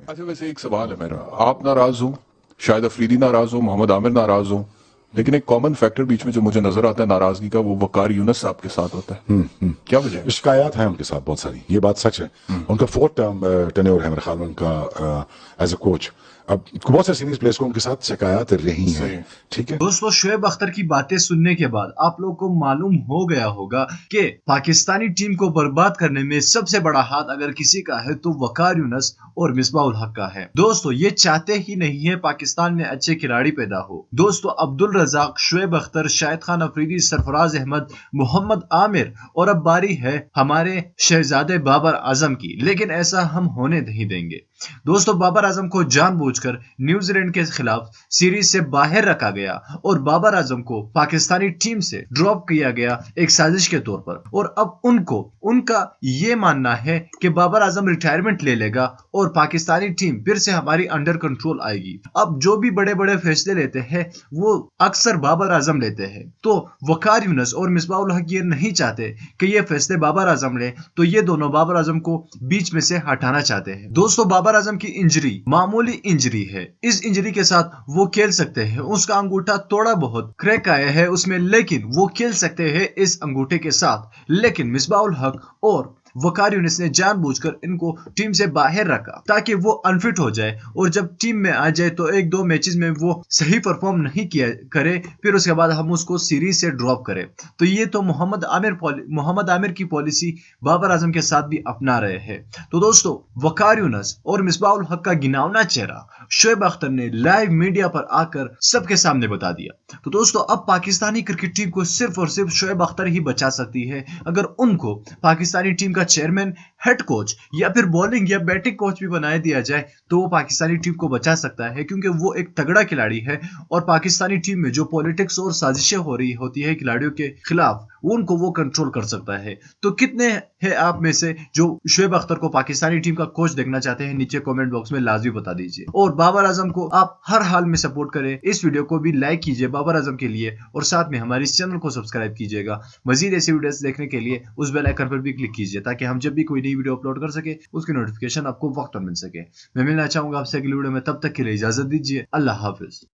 अच्छा, वैसे एक सवाल है मेरा, आप नाराज हो, शायद अफरीदी नाराज हो, मोहम्मद आमिर नाराज हो, लेकिन एक कॉमन फैक्टर बीच में जो मुझे नजर आता है नाराजगी का, वो वकार यूनुस साहब के साथ होता है। क्या वजह है? शिकायत है उनके साथ बहुत सारी, ये बात सच है। उनका फोर्थ टर्म टेन्योर है मेरे ख्याल में उनका एज अ कोच। अब बहुत सारे सीनियर प्लेयर्स को उनके साथ शिकायत रही सही हैं, है। ठीक है। दोस्तों, शोएब अख्तर की बातें सुनने के बाद आप लोगों को मालूम हो गया होगा कि पाकिस्तानी टीम को बर्बाद करने में सबसे बड़ा हाथ अगर किसी का है तो वकार यूनुस और मिसबाह उल हक का है। दोस्तों, ये चाहते ही नहीं है पाकिस्तान में अच्छे खिलाड़ी पैदा हो। दोस्तों, अब्दुल रजाक, शोएब अख्तर, शाहिद खान अफरीदी, सरफराज अहमद, मोहम्मद आमिर और अब बारी है हमारे शहजादे बाबर आजम की, लेकिन ऐसा हम होने नहीं देंगे। दोस्तों, बाबर आजम को जानबूझकर न्यूजीलैंड के खिलाफ सीरीज से बाहर रखा गया और बाबर आजम को पाकिस्तानी टीम से ड्रॉप किया गया एक साजिश के तौर पर। और अब उनका ये मानना है कि बाबर आजम रिटायरमेंट ले लेगा और पाकिस्तानी टीम फिर से हमारी अंडर कंट्रोल आएगी। अब जो भी बड़े बड़े फैसले लेते हैं वो अक्सर बाबर आजम लेते हैं, तो वकार यूनुस और मिसबाह उल हक ये नहीं चाहते कि ये फैसले बाबर आजम ले, तो ये दोनों बाबर आजम को बीच में से हटाना चाहते हैं। दोस्तों, बाबर आजम की इंजरी मामूली इंजरी है, इस इंजरी के साथ वो खेल सकते हैं। उसका अंगूठा थोड़ा बहुत क्रैक आया है उसमें, लेकिन वो खेल सकते हैं इस अंगूठे के साथ। लेकिन मिसबाह उल हक और वकार यूनुस ने जानबूझकर इनको टीम से बाहर रखा ताकि वो अनफिट हो जाए, और जब टीम में आ जाए तो एक दो मैचेस में वो सही परफॉर्म नहीं किया करे, फिर उसके बाद हम उसको सीरीज से ड्रॉप करें। तो ये तो मोहम्मद आमिर की पॉलिसी बाबर आजम के साथ भी अपना रहे हैं। तो दोस्तों, वकार यूनुस और मिसबाह उल हक का गिनावना चेहरा शोएब अख्तर ने लाइव मीडिया पर आकर सबके सामने बता दिया। तो दोस्तों, अब पाकिस्तानी क्रिकेट टीम को सिर्फ और सिर्फ शोएब अख्तर ही बचा सकती है। अगर उनको पाकिस्तानी टीम का चेयरमैन, हेड कोच या फिर बॉलिंग या बैटिंग कोच भी बना दिया जाए तो वो पाकिस्तानी टीम को बचा सकता है, क्योंकि वो एक तगड़ा खिलाड़ी है। और पाकिस्तानी टीम में जो पॉलिटिक्स और साजिशें हो रही होती है खिलाड़ियों के खिलाफ, उनको वो कंट्रोल कर सकता है। तो कितने हैं आप में से जो शोएब अख्तर को पाकिस्तानी टीम का कोच देखना चाहते हैं? नीचे कमेंट बॉक्स में लाजमी बता दीजिए। और बाबर आजम को आप हर हाल में सपोर्ट करें। इस वीडियो को भी लाइक कीजिए बाबर आजम के लिए, और साथ में हमारे इस चैनल को सब्सक्राइब कीजिएगा। मजीद ऐसी वीडियोस देखने के लिए उस बेल आइकन पर भी क्लिक कीजिए, ताकि हम जब भी कोई नई वीडियो अपलोड कर सके उसकी नोटिफिकेशन आपको वक्त पर मिल सके। मैं मिलना चाहूंगा आपसे अगली वीडियो में, तब तक के लिए इजाजत दीजिए। अल्लाह हाफिज।